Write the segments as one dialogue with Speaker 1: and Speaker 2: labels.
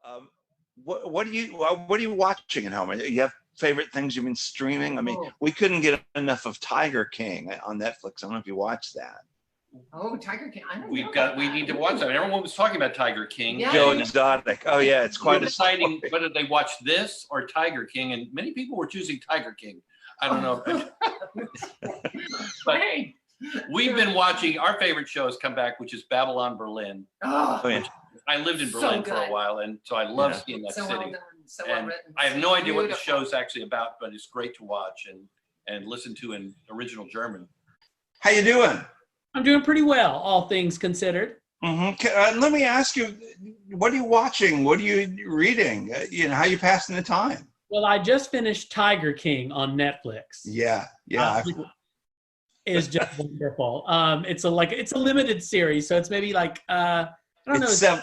Speaker 1: Um, what are you watching at home? You have favorite things you've been streaming? I mean, we couldn't get enough of Tiger King on Netflix. I don't know if you watched that.
Speaker 2: Oh, Tiger King! I don't
Speaker 3: know. We need to watch that. Everyone was talking about Tiger King.
Speaker 2: Yeah.
Speaker 1: Joe Exotic. Oh yeah, it's quite
Speaker 3: deciding whether they watch this or Tiger King, and many people were choosing Tiger King. I don't know. But we've been watching. Our favorite show has come back, which is Babylon Berlin.
Speaker 2: Oh
Speaker 1: yeah.
Speaker 3: I lived in Berlin for a while, and so I love seeing that city.
Speaker 2: Well done. So
Speaker 3: and
Speaker 2: well written.
Speaker 3: I have no idea what the show's actually about, but it's great to watch and listen to in original German.
Speaker 1: How you doing?
Speaker 4: I'm doing pretty well, all things considered.
Speaker 1: Mm-hmm. Let me ask you, what are you watching? What are you reading? How are you passing the time?
Speaker 4: Well, I just finished Tiger King on Netflix.
Speaker 1: Yeah.
Speaker 4: It's just wonderful. It's a limited series, so it's maybe like I don't know, seven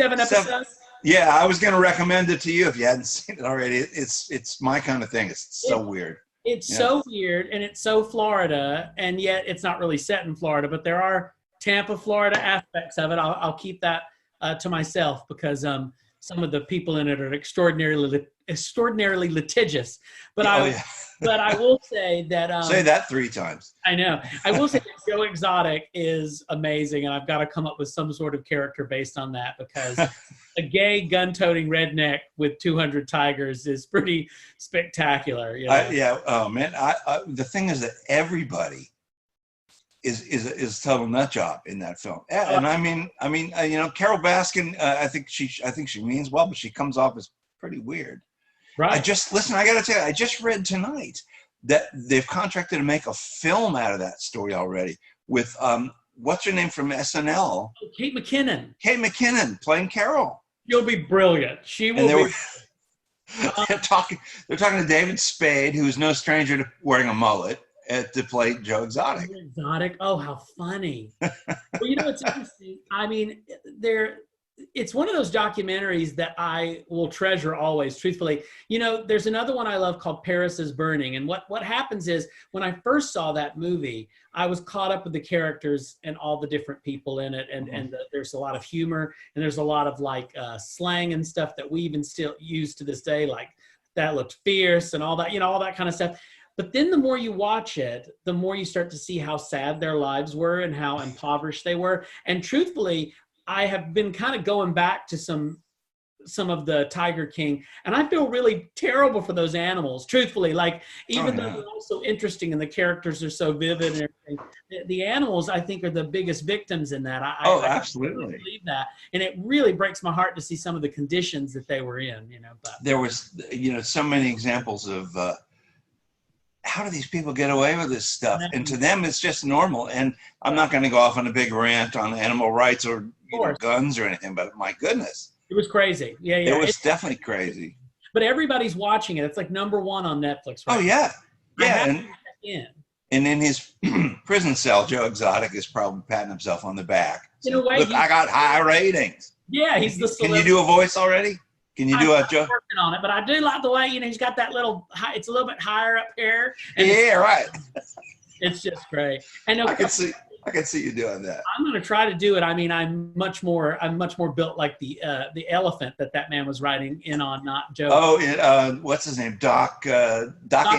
Speaker 4: episodes.
Speaker 1: Yeah, I was going to recommend it to you if you hadn't seen it already. It's my kind of thing. It's so weird.
Speaker 4: It's so weird, and it's so Florida, and yet it's not really set in Florida, but there are Tampa, Florida aspects of it. I'll keep that to myself because some of the people in it are extraordinarily litigious. But but I will say that
Speaker 1: say that 3 times.
Speaker 4: I know. I will say that Joe Exotic is amazing, and I've got to come up with some sort of character based on that because a gay gun-toting redneck with 200 tigers is pretty spectacular.
Speaker 1: Yeah. Oh man. The thing is that everybody is a total nut job in that film, and I mean, Carol Baskin. I think she means well, but she comes off as pretty weird.
Speaker 4: Right.
Speaker 1: I got to tell you, I just read tonight that they've contracted to make a film out of that story already with what's her name from SNL?
Speaker 4: Kate McKinnon.
Speaker 1: Kate McKinnon playing Carol.
Speaker 4: She'll be brilliant. She will be.
Speaker 1: They're talking to David Spade, who's no stranger to wearing a mullet, to play Joe Exotic.
Speaker 4: Joe Exotic. Oh, how funny. Well, it's interesting. I mean, it's one of those documentaries that I will treasure always, truthfully. There's another one I love called Paris is Burning. And what happens is when I first saw that movie, I was caught up with the characters and all the different people in it. And there's a lot of humor and there's a lot of slang and stuff that we even still use to this day, like that looked fierce and all that, all that kind of stuff. But then the more you watch it, the more you start to see how sad their lives were and how impoverished they were. And truthfully, I have been kind of going back to some of the Tiger King, and I feel really terrible for those animals, truthfully. Even though they're all so interesting and the characters are so vivid and everything, the animals, I think, are the biggest victims in that. I
Speaker 1: absolutely
Speaker 4: really believe that. And it really breaks my heart to see some of the conditions that they were in, But
Speaker 1: there was, so many examples of how do these people get away with this stuff? And to them, it's just normal. And I'm not going to go off on a big rant on animal rights or guns or anything, but my goodness.
Speaker 4: It was crazy. Yeah.
Speaker 1: It was definitely crazy.
Speaker 4: But everybody's watching it. It's like #1 on Netflix. Right?
Speaker 1: Oh, yeah. Yeah. And in his prison cell, Joe Exotic is probably patting himself on the back.
Speaker 4: In a way,
Speaker 1: look, I got high ratings.
Speaker 4: Yeah, he's the
Speaker 1: celebrity. Can you do a voice already? Can you do a Joe?
Speaker 4: I'm working on it, but I do like the way, he's got that little, it's a little bit higher up here.
Speaker 1: Yeah, right.
Speaker 4: It's just great. And
Speaker 1: I can see you doing that.
Speaker 4: I'm going to try to do it. I mean, I'm much more built like the elephant that man was riding in on, not Joe.
Speaker 1: Oh, what's his name? Doc Antle. Doc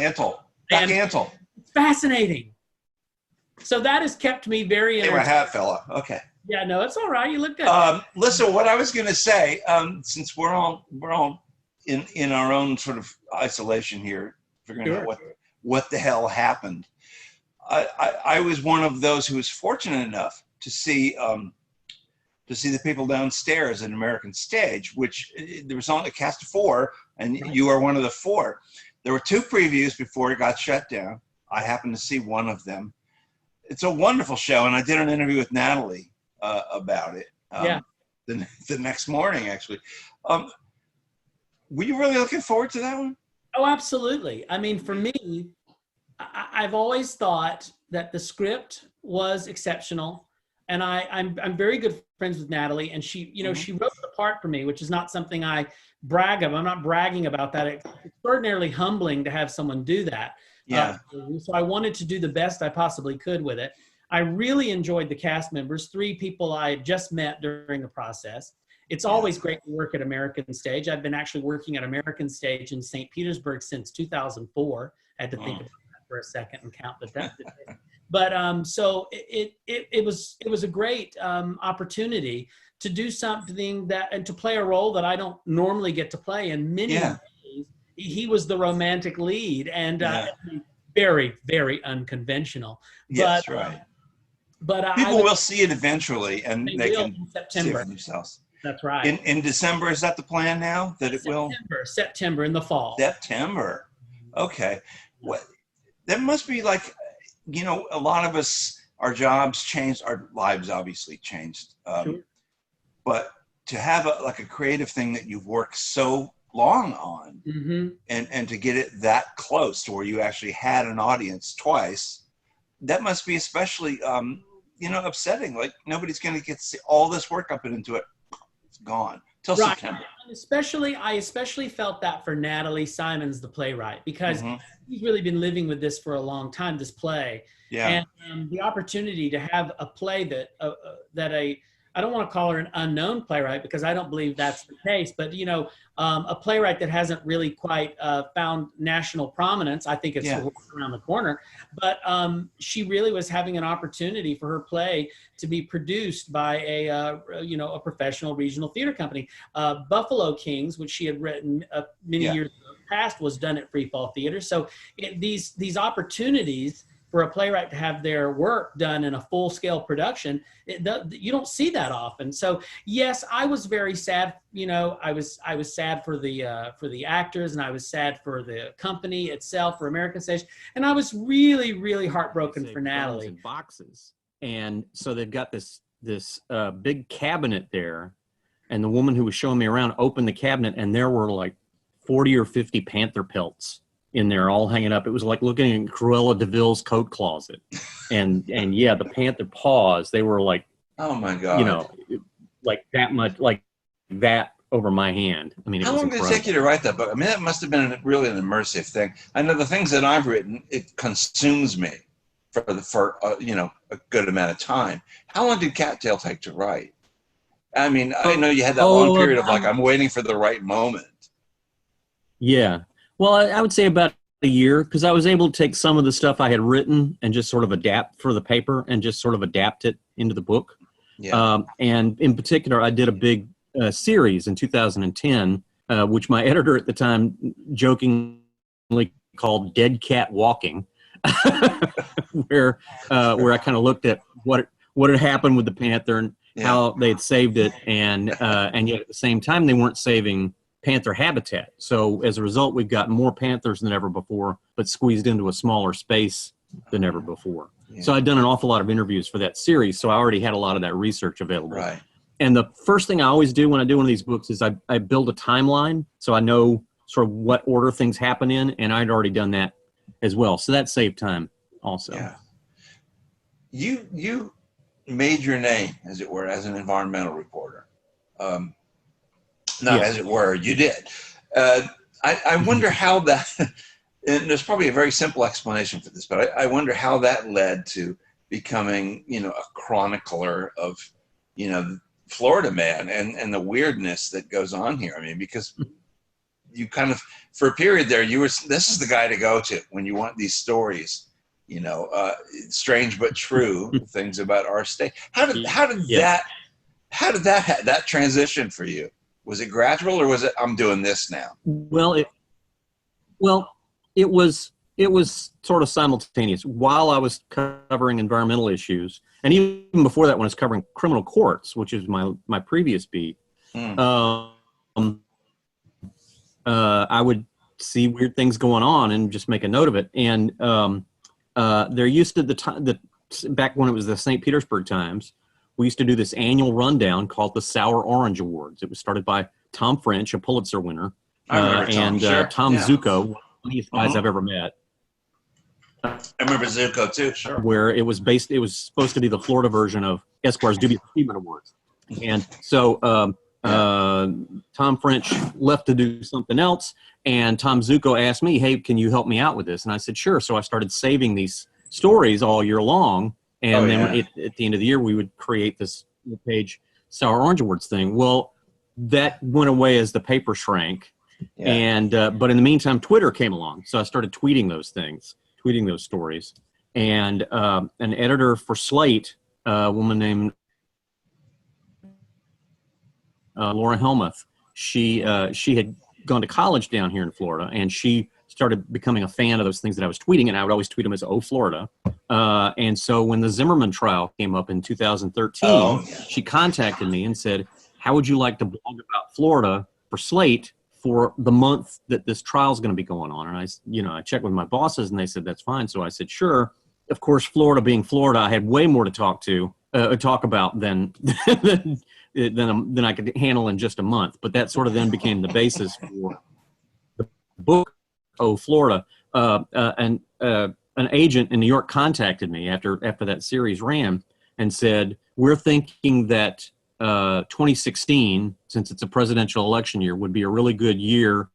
Speaker 1: Antle.
Speaker 4: It's fascinating. So that has kept me very
Speaker 1: interested. Hey, my hat fella. Okay.
Speaker 4: Yeah, no, it's all right. You look good.
Speaker 1: Listen, what I was going to say, since we're all in our own sort of isolation here, figuring out what the hell happened. I was one of those who was fortunate enough to see the people downstairs at American Stage, which there was only a cast of 4, and you are one of the 4. There were 2 previews before it got shut down. I happened to see one of them. It's a wonderful show, and I did an interview with Natalie about it the next morning, actually. Were you really looking forward to that one?
Speaker 4: Oh, absolutely. I mean, for me, I've always thought that the script was exceptional, and I'm very good friends with Natalie, and she, she wrote the part for me, which is not something I brag of. I'm not bragging about that. It's extraordinarily humbling to have someone do that.
Speaker 1: Yeah.
Speaker 4: So I wanted to do the best I possibly could with it. I really enjoyed the cast members, 3 people I had just met during the process. It's always great to work at American Stage. I've been actually working at American Stage in St. Petersburg since 2004. I had to think about that for a second and count the days. But so it was a great opportunity to do something and to play a role that I don't normally get to play. In many ways, he was the romantic lead, and very, very unconventional.
Speaker 1: Yes, right.
Speaker 4: But
Speaker 1: people will see it eventually, and they can see it for themselves.
Speaker 4: That's right.
Speaker 1: In December, is that the plan now? That it will?
Speaker 4: September in the fall.
Speaker 1: September. Okay. What? That must be like, you know, a lot of us, our jobs changed, our lives obviously changed.
Speaker 4: Sure.
Speaker 1: But to have a creative thing that you've worked so long on, and to get it that close to where you actually had an audience twice, that must be especially, you know, upsetting. Like, nobody's going to get to see all this work I put into it. It's gone till September.
Speaker 4: And I especially felt that for Natalie Simons, the playwright, because he's really been living with this for a long time, this play. Yeah. And the opportunity to have a play that I don't want to call her an unknown playwright, because I don't believe that's the case, but, you know, a playwright that hasn't really quite found national prominence. I think it's around the corner, but she really was having an opportunity for her play to be produced by a professional regional theater company. Buffalo Kings, which she had written many years past, was done at Free Fall Theater. So these opportunities for a playwright to have their work done in a full-scale production, you don't see that often. So yes, I was very sad. You know, I was sad for the actors, and I was sad for the company itself, for American Stage, and I was really, really heartbroken for Natalie.
Speaker 5: In boxes, and so they've got this big cabinet there, and the woman who was showing me around opened the cabinet, and there were like 40 or 50 panther pelts in there, all hanging up. It was like looking in Cruella de Vil's coat closet, and yeah, the panther paws, they were like,
Speaker 1: oh my God,
Speaker 5: you know, like that much, like that over my hand. I mean,
Speaker 1: how long did it take you to write that book? I mean, that must have been really an immersive thing. I know the things that I've written, it consumes me for you know, a good amount of time. How long did Cattail take to write? I mean, I know you had that long period of like, I'm waiting for the right moment.
Speaker 5: Yeah. Well, I would say about a year, because I was able to take some of the stuff I had written and just sort of adapt for the paper and just sort of adapt it into the book. Yeah. And in particular, I did a big series in 2010, which my editor at the time jokingly called Dead Cat Walking, where I kind of looked at what had happened with the panther and how they had saved it, and yet at the same time they weren't saving panther habitat. So as a result, we've got more panthers than ever before, but squeezed into a smaller space than ever before. Yeah. So I'd done an awful lot of interviews for that series, so I already had a lot of that research available. Right. And the first thing I always do when I do one of these books is I build a timeline, so I know sort of what order things happen in, and I'd already done that as well. So that saved time also. Yeah.
Speaker 1: You made your name, as it were, as an environmental reporter. Not as it were, you did. I wonder how that, and there's probably a very simple explanation for this, but I wonder how that led to becoming, you know, a chronicler of, you know, Florida Man and the weirdness that goes on here. I mean, because you kind of, for a period there, this is the guy to go to when you want these stories, you know, strange but true things about our state. How did that transition for you? Was it gradual, or was it, I'm doing this now?
Speaker 5: Well, it was sort of simultaneous. While I was covering environmental issues, and even before that, when I was covering criminal courts, which is my previous beat, I would see weird things going on and just make a note of it. And there used to back when it was the St. Petersburg Times, we used to do this annual rundown called the Sour Orange Awards. It was started by Tom French, a Pulitzer winner, and Tom Zucco, one of the funniest guys I've ever met.
Speaker 1: I remember Zucco too. Sure.
Speaker 5: Where it was supposed to be the Florida version of Esquire's Dubious Achievement Awards, and so Tom French left to do something else, and Tom Zucco asked me, "Hey, can you help me out with this?" And I said, "Sure." So I started saving these stories all year long. And then at the end of the year, we would create this page Sour Orange Awards thing. Well, that went away as the paper shrank.
Speaker 1: Yeah.
Speaker 5: And but in the meantime, Twitter came along, so I started tweeting those things, tweeting those stories. And an editor for Slate, a woman named Laura Helmuth, she had gone to college down here in Florida, and she started becoming a fan of those things that I was tweeting, and I would always tweet them as "Oh, Florida." And so when the Zimmerman trial came up in 2013, she contacted me and said, "How would you like to blog about Florida for Slate for the month that this trial is going to be going on?" And I checked with my bosses, and they said that's fine. So I said, "Sure." Of course, Florida being Florida, I had way more to talk about than than I could handle in just a month. But that sort of then became the basis for the book, "Oh, Florida." And an agent in New York contacted me after that series ran and said, "We're thinking that 2016, since it's a presidential election year, would be a really good year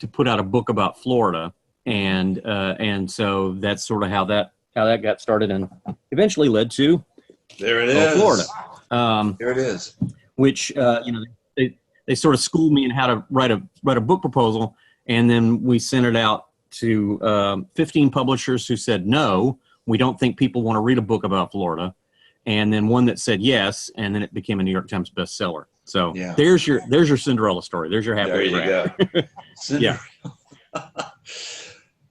Speaker 5: to put out a book about Florida." And so that's sort of how that got started, and eventually led to
Speaker 1: There it is.
Speaker 5: Florida.
Speaker 1: There it is.
Speaker 5: Which they sort of schooled me in how to write a book proposal, and then we sent it out to 15 publishers who said no, we don't think people want to read a book about Florida, and then one that said yes, and then it became a New York Times bestseller. So there's your Cinderella story. There's your happy.
Speaker 1: There you go.
Speaker 5: Yeah.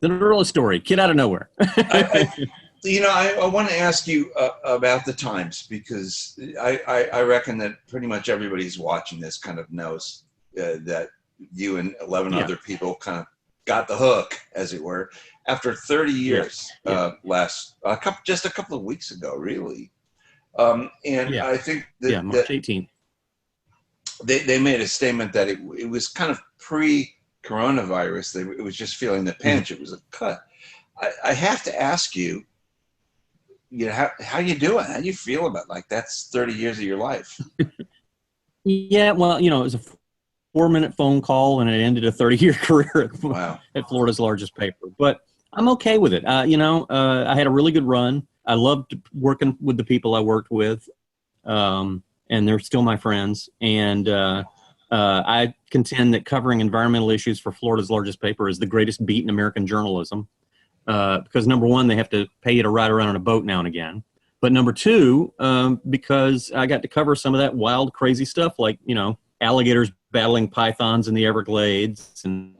Speaker 5: Cinderella story, kid out of nowhere.
Speaker 1: I want to ask you about the Times, because I reckon that pretty much everybody's watching this kind of knows that you and 11 other people kind of got the hook, as it were, after 30 years. Just a couple of weeks ago, really. I think that
Speaker 5: March 18th.
Speaker 1: They made a statement that it was kind of pre-coronavirus. It was just feeling the pinch. It was a cut. I have to ask you, how you doing? How do you feel about that's 30 years of your life?
Speaker 5: Yeah, well, it was a 4-minute phone call, and it ended a 30-year career at Florida's largest paper. But I'm okay with it. I had a really good run. I loved working with the people I worked with, and they're still my friends. And I contend that covering environmental issues for Florida's largest paper is the greatest beat in American journalism. Because number one, they have to pay you to ride around on a boat now and again. But number two, because I got to cover some of that wild, crazy stuff, like, alligators battling pythons in the Everglades, and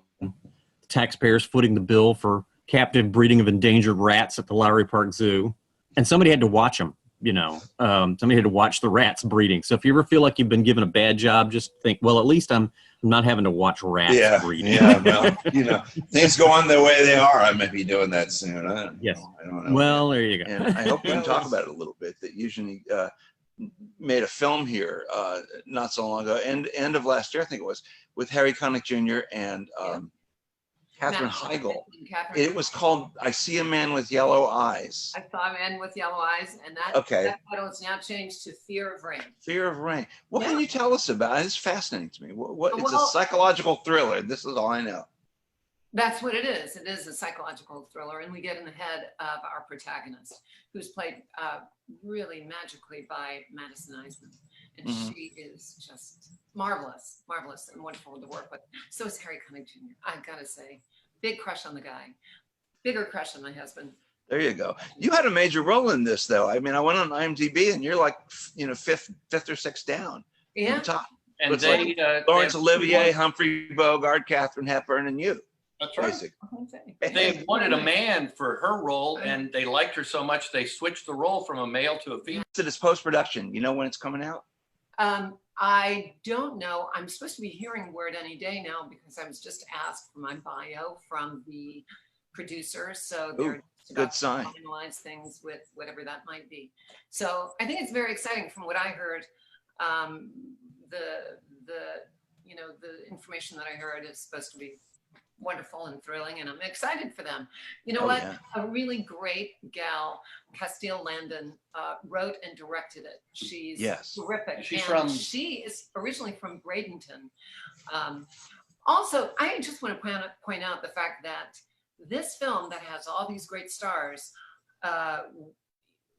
Speaker 5: taxpayers footing the bill for captive breeding of endangered rats at the Lowry Park Zoo. And somebody had to watch them, somebody had to watch the rats breeding. So if you ever feel like you've been given a bad job, just think, well, at least I'm not having to watch rats breeding.
Speaker 1: Yeah, well, things go on the way they are. I might be doing that soon. I don't know.
Speaker 5: Well, there you go.
Speaker 1: And I hope we can talk about it a little bit, that Eugenie made a film here not so long ago, end of last year, I think it was, with Harry Connick Jr. and Katherine Heigl. It was called "I See a Man with Yellow Eyes."
Speaker 2: I saw a man with yellow eyes, and that title is now changed to Fear of Rain.
Speaker 1: Fear of Rain. What can you tell us about it? It's fascinating to me. It's a psychological thriller. This is all I know.
Speaker 2: That's what it is. It is a psychological thriller, and we get in the head of our protagonist, who's played really magically by Madison Eisman. And she is just marvelous and wonderful to work with. So is Harry Connick Jr. I gotta say, big crush on the guy. Bigger crush on my husband.
Speaker 1: There you go. You had a major role in this, though. I mean, I went on IMDb, and you're like, fifth or sixth down.
Speaker 2: Yeah.
Speaker 1: Top.
Speaker 3: And
Speaker 1: Laurence Olivier, Humphrey Bogart, Katharine Hepburn, and you.
Speaker 3: That's right. They wanted a man for her role, and they liked her so much they switched the role from a male to a female.
Speaker 1: So this post-production, you know when it's coming out?
Speaker 2: I don't know. I'm supposed to be hearing word any day now, because I was just asked for my bio from the producer. So they're about to finalize things with whatever that might be. So I think it's very exciting. From what I heard, the information that I heard is supposed to be wonderful and thrilling, and I'm excited for them. You know what? Yeah. A really great gal, Castile Landon, wrote and directed it. She's terrific. She is originally from Bradenton. Also, I just want to point out the fact that this film that has all these great stars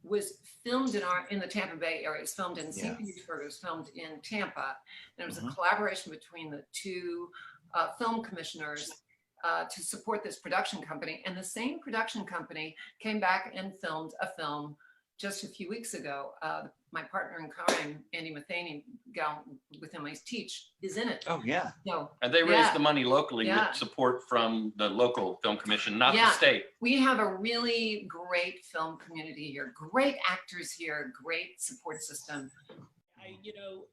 Speaker 2: was filmed in the Tampa Bay area. It was filmed in St.
Speaker 1: Yeah.
Speaker 2: Petersburg. It was filmed in Tampa. And it was
Speaker 1: Mhm.
Speaker 2: a collaboration between the two film commissioners to support this production company. And the same production company came back and filmed a film just a few weeks ago. My partner in crime, Andy Matheny, gal with whom I teach, is in it.
Speaker 1: Oh yeah.
Speaker 2: So
Speaker 3: And they raised the money locally
Speaker 2: Yeah.
Speaker 3: with support from the local film commission, not the
Speaker 2: Yeah.
Speaker 3: state.
Speaker 2: we have a really great film community here, great actors here, great support system.
Speaker 4: You know,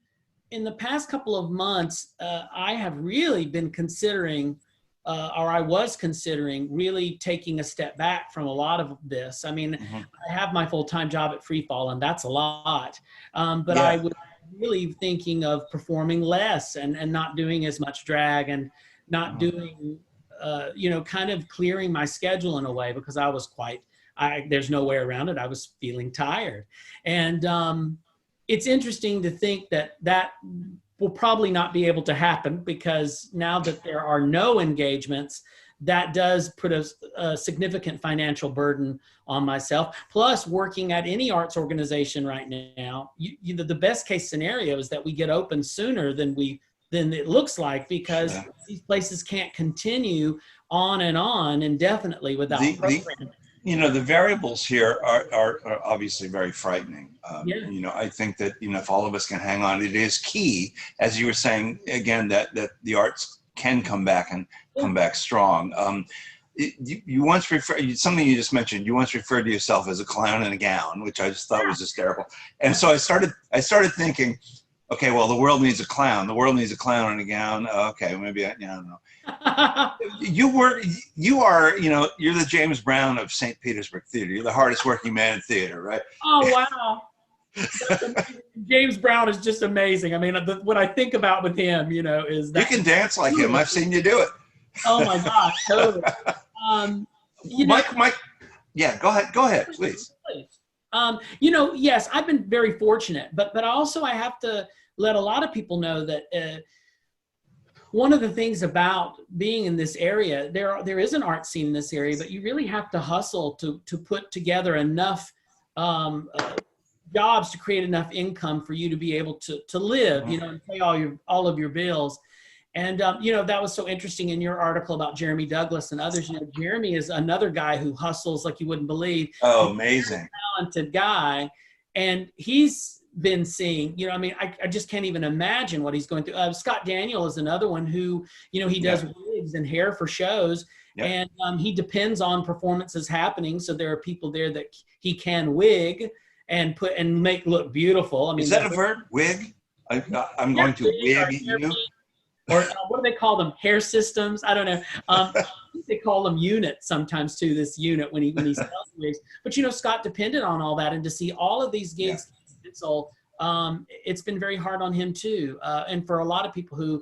Speaker 4: in the past couple of months, I have really been considering, or I was considering, really taking a step back from a lot of this. I mean,
Speaker 1: Mhm.
Speaker 4: I have my full-time job at Free Fall, and that's a lot. But
Speaker 1: Yeah.
Speaker 4: I was really thinking of performing less and not doing as much drag and not doing, you know, kind of clearing my schedule in a way, because I was there's no way around it. I was feeling tired. And it's interesting to think that will probably not be able to happen, because now that there are no engagements, that does put a significant financial burden on myself. Plus, working at any arts organization right now, the best case scenario is that we get open sooner than it looks like, because
Speaker 1: Sure.
Speaker 4: these places can't continue on and indefinitely without programming.
Speaker 1: You know, the variables here are obviously very frightening.
Speaker 4: Yeah.
Speaker 1: You know, I think that, you know, if all of us can hang on, it is key, as you were saying again, that the arts can come back and come back strong. You once referred, something you just mentioned, you once referred to yourself as a clown in a gown, which I just thought was hysterical. And so I started thinking, okay, well, the world needs a clown. The world needs a clown in a gown. Okay, maybe I don't know. You are, you know, you're the James Brown of St. Petersburg theater. You're the hardest working man in theater, right?
Speaker 4: Oh, wow. James Brown is just amazing. I mean, what I think about with him, you know, is that
Speaker 1: You can dance like him. I've seen you do it.
Speaker 4: oh my gosh, totally. You know,
Speaker 1: Mike, yeah, go ahead, please.
Speaker 4: you know, yes, I've been very fortunate, but also I have to let a lot of people know that one of the things about being in this area, there is an art scene in this area, but you really have to hustle to put together enough jobs to create enough income for you to be able to live, you know, and pay all of your bills. And, you know, that was so interesting in your article about Jeremy Douglas and others. You know, Jeremy is another guy who hustles like you wouldn't believe.
Speaker 1: Oh, amazing.
Speaker 4: Talented guy. And he's been seeing, you know, I mean, I just can't even imagine what he's going through. Scott Daniel is another one who, you know, he does wigs and hair for shows. Yeah. And he depends on performances happening. So there are people there that he can wig and make look beautiful. I mean,
Speaker 1: is that a verb? Wig? I'm going to wig you.
Speaker 4: Or what do they call them? Hair systems? I don't know. I think they call them units sometimes too. This unit when he sells wigs. But you know, Scott depended on all that, and to see all of these gigs, it's been very hard on him too. And for a lot of people who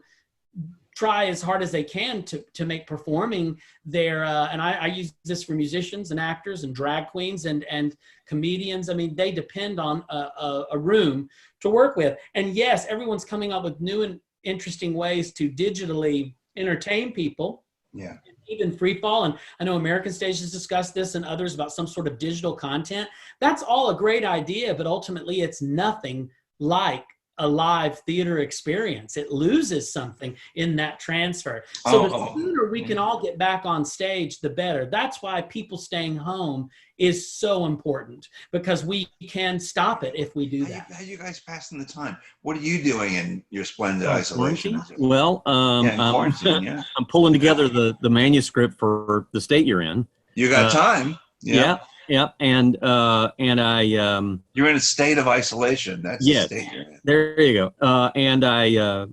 Speaker 4: try as hard as they can to make performing there, and I use this for musicians and actors and drag queens and comedians. I mean, they depend on a room to work with. And yes, everyone's coming up with new and interesting ways to digitally entertain people.
Speaker 1: Yeah.
Speaker 4: Even Free Fall, and I know American Stage has discussed this and others about some sort of digital content. That's all a great idea, but ultimately it's nothing like a live theater experience. It loses something in that transfer. So the sooner we can all get back on stage, the better. That's why people staying home is so important, because we can stop it if we do that.
Speaker 1: How you guys passing the time? What are you doing in your splendid isolation?
Speaker 5: Well,
Speaker 1: quarantine, yeah.
Speaker 5: I'm pulling together the manuscript for the state you're in.
Speaker 1: You got time.
Speaker 5: Yeah. And I
Speaker 1: you're in a state of isolation. That's the state you're in.
Speaker 5: There you go. And I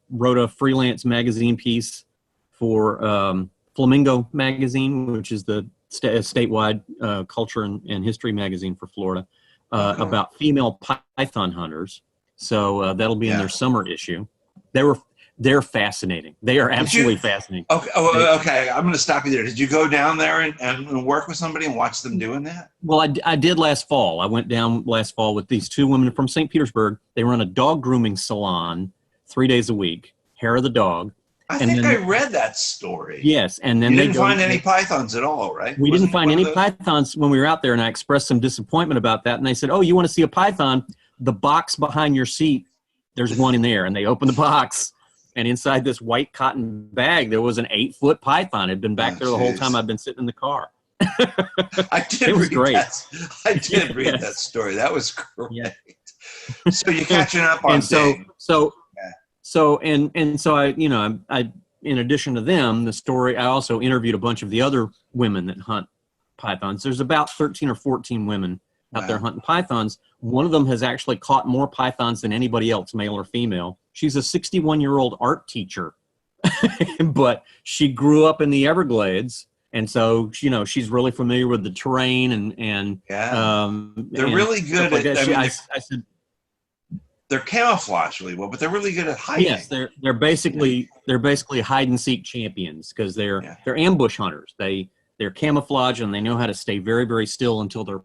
Speaker 5: wrote a freelance magazine piece for Flamingo magazine, which is the statewide culture and history magazine for Florida, about female python hunters. So that'll be in their summer issue. They're fascinating. They are absolutely fascinating.
Speaker 1: Okay. Okay. I'm going to stop you there. Did you go down there and work with somebody and watch them doing that?
Speaker 5: Well, I did last fall. I went down last fall with these two women from St. Petersburg. They run a dog grooming salon 3 days a week, hair of the dog.
Speaker 1: I think I read that story.
Speaker 5: Yes, and then
Speaker 1: you didn't find any pythons at all, right?
Speaker 5: We didn't find any pythons when we were out there, and I expressed some disappointment about that. And they said, "Oh, you want to see a python? The box behind your seat, there's one in there." And they opened the box, and inside this white cotton bag, there was an 8-foot python. It had been back there the whole time I've been sitting in the car.
Speaker 1: I did read that. I did read that story. That was great. Yeah. So you're catching up on
Speaker 5: So I in addition to them, the story, I also interviewed a bunch of the other women that hunt pythons. There's about 13 or 14 women out there hunting pythons. One of them has actually caught more pythons than anybody else, male or female. She's a 61-year-old art teacher, but she grew up in the Everglades. And so, she's really familiar with the terrain and
Speaker 1: they're really good at,
Speaker 5: I said,
Speaker 1: they're camouflaged really well, but they're really good at hiding.
Speaker 5: Yes, they're basically hide and seek champions because they're ambush hunters. They're camouflaged and they know how to stay very, very still until their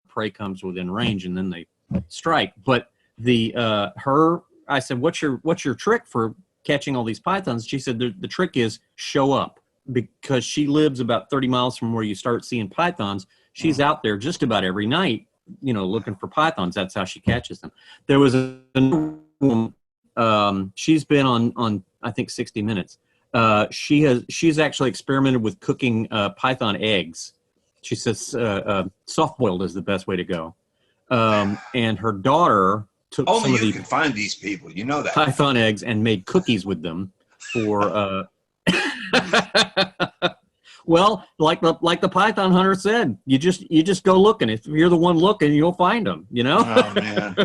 Speaker 5: prey comes within range, and then they strike. But I said, what's your trick for catching all these pythons? She said the trick is show up, because she lives about 30 miles from where you start seeing pythons. She's out there just about every night, looking for pythons. That's how she catches them. There was a woman, she's been on I think 60 Minutes. She's actually experimented with cooking python eggs. She says soft boiled is the best way to go. And her daughter took
Speaker 1: only
Speaker 5: some of
Speaker 1: you can find these people, that
Speaker 5: python eggs and made cookies with them for. Well, like the python hunter said, you just go looking. If you're the one looking, you'll find them.
Speaker 1: Oh man,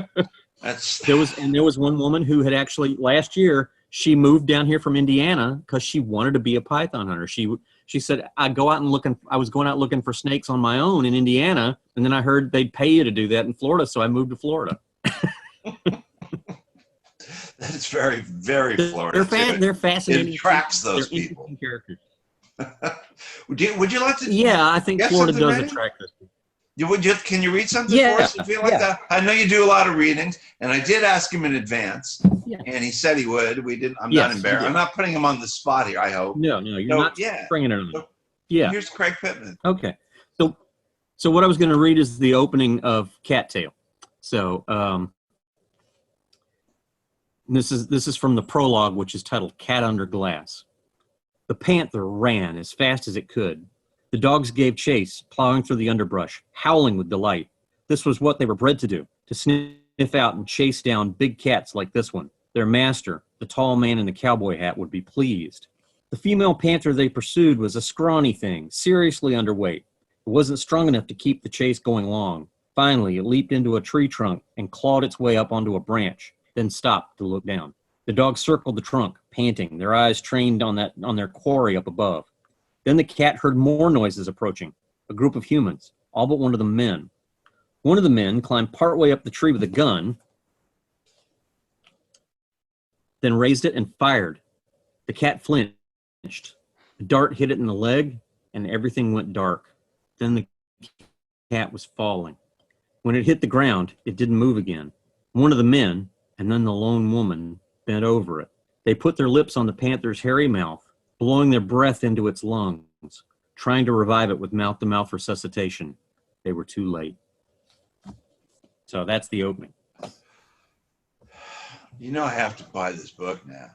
Speaker 5: there was one woman who had actually last year she moved down here from Indiana because she wanted to be a python hunter. She said, I was going out looking for snakes on my own in Indiana, and then I heard they'd pay you to do that in Florida, so I moved to Florida.
Speaker 1: That's very, very Florida.
Speaker 5: They're fascinating.
Speaker 1: It attracts those people.
Speaker 5: Characters.
Speaker 1: Would you like to?
Speaker 5: Yeah, I think Florida does attract those people.
Speaker 1: Can you read something for us if you like that? I know you do a lot of readings, and I did ask him in advance, and he said he would. We didn't. I'm not embarrassed. I'm not putting him on the spot here. I hope.
Speaker 5: No, you're not bringing it on.
Speaker 1: So,
Speaker 5: yeah.
Speaker 1: Here's Craig Pittman.
Speaker 5: Okay, so what I was going to read is the opening of Cattail. So this is from the prologue, which is titled "Cat Under Glass." The panther ran as fast as it could. The dogs gave chase, plowing through the underbrush, howling with delight. This was what they were bred to do, to sniff out and chase down big cats like this one. Their master, the tall man in the cowboy hat, would be pleased. The female panther they pursued was a scrawny thing, seriously underweight. It wasn't strong enough to keep the chase going long. Finally, it leaped into a tree trunk and clawed its way up onto a branch, then stopped to look down. The dogs circled the trunk, panting, their eyes trained on their quarry up above. Then the cat heard more noises approaching, a group of humans, all but one of them men. One of the men climbed partway up the tree with a gun, then raised it and fired. The cat flinched. The dart hit it in the leg, and everything went dark. Then the cat was falling. When it hit the ground, it didn't move again. One of the men, and then the lone woman, bent over it. They put their lips on the panther's hairy mouth, blowing their breath into its lungs, trying to revive it with mouth-to-mouth resuscitation. They were too late. So that's the opening.
Speaker 1: I have to buy this book now.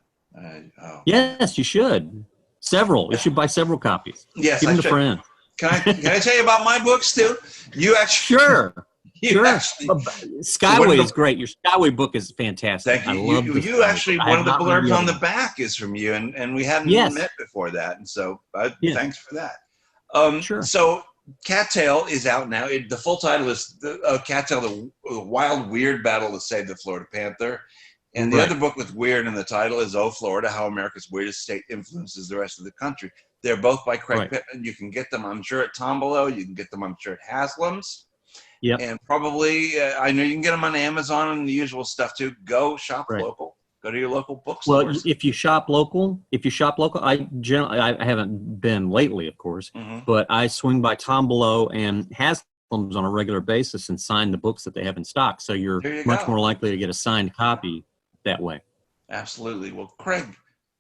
Speaker 5: Yes, you should. Several. You should buy several copies.
Speaker 1: Yes,
Speaker 5: give them to friends.
Speaker 1: Can I tell you about my books too? You actually
Speaker 5: sure. Skyway is great. Your Skyway book is fantastic.
Speaker 1: Thank you. You actually, one of the blurbs on the back is from you, and we hadn't met before that, and so thanks for that.
Speaker 5: Sure.
Speaker 1: So Cattail is out now. The full title is Cattail: The Wild Weird Battle to Save the Florida Panther, and the other book with weird in the title is Oh Florida: How America's Weirdest State Influences the Rest of the Country. They're both by Craig Pittman. You can get them, I'm sure, at Tombolo. You can get them, I'm sure, at Haslam's.
Speaker 5: Yep.
Speaker 1: And probably, I know you can get them on Amazon and the usual stuff too. Go shop local. Go to your local bookstores.
Speaker 5: Well, if you shop local, I haven't been lately, of course, but I swing by Tombolo and Haslam's on a regular basis and sign the books that they have in stock. So you're much more likely to get a signed copy that way.
Speaker 1: Absolutely. Well, Craig,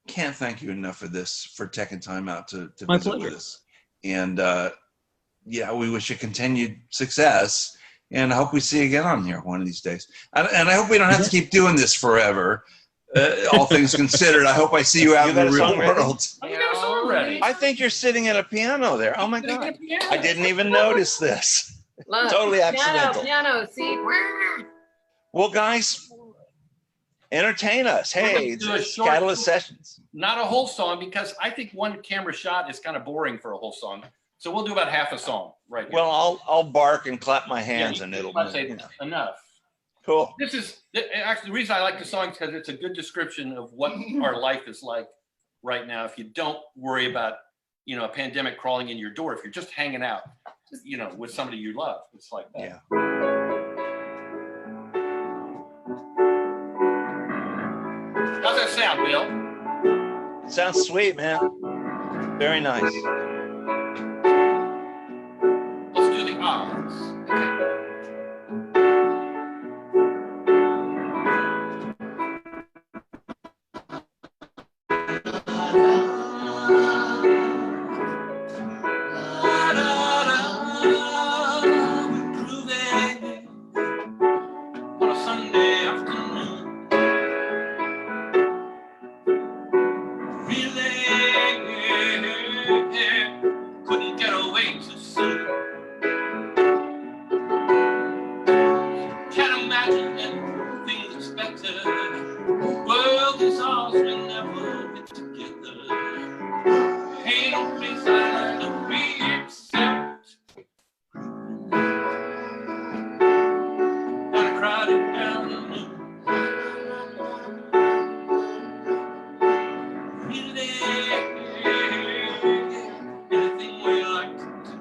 Speaker 1: can't thank you enough for taking time out to
Speaker 5: My
Speaker 1: visit
Speaker 5: pleasure.
Speaker 1: with us. And yeah, we wish you continued success, and I hope we see you again on here one of these days. And I hope we don't have to keep doing this forever. All things considered, I hope I see you out in the real world.
Speaker 3: Oh, you got a song ready.
Speaker 1: I think you're sitting at a piano there. Oh my God. I didn't even notice this.
Speaker 2: Look,
Speaker 1: Totally accidental.
Speaker 2: Piano, see?
Speaker 1: Well, guys, entertain us. Hey,
Speaker 3: We're gonna do a
Speaker 1: it's
Speaker 3: short-
Speaker 1: Catalyst Sessions.
Speaker 3: Not a whole song, because I think one camera shot is kind of boring for a whole song. So we'll do about half a song right here.
Speaker 1: Well, I'll bark and clap my hands,
Speaker 3: Yeah,
Speaker 1: and it'll
Speaker 3: I'd say
Speaker 1: you know.
Speaker 3: enough.
Speaker 1: Cool.
Speaker 3: This is actually the reason I like the song is because it's a good description of what our life is like right now. If you don't worry about, you know, a pandemic crawling in your door, if you're just hanging out, you know, with somebody you love, it's like that.
Speaker 1: Yeah.
Speaker 3: How's that sound, Bill?
Speaker 1: Sounds sweet, man. Very nice.
Speaker 3: Let's do the odds. On a Sunday afternoon, really couldn't get away too soon. Can't imagine anything expected. World is ours, we never get together. Ain't no place I'd rather be except on a crowded avenue. Really, anything we like to do.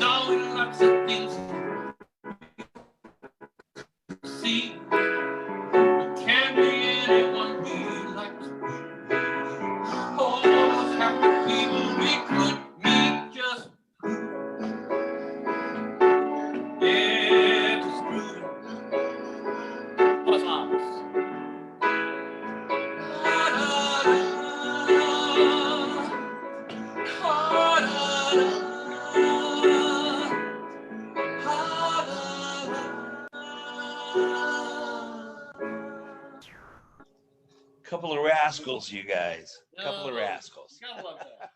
Speaker 3: So many lots of things to see. We can't be anyone we like to be. All those happy people we could meet, just yeah, just grooving. Plus arms.
Speaker 1: Couple of rascals, you guys. Couple of rascals.
Speaker 3: Gotta love that.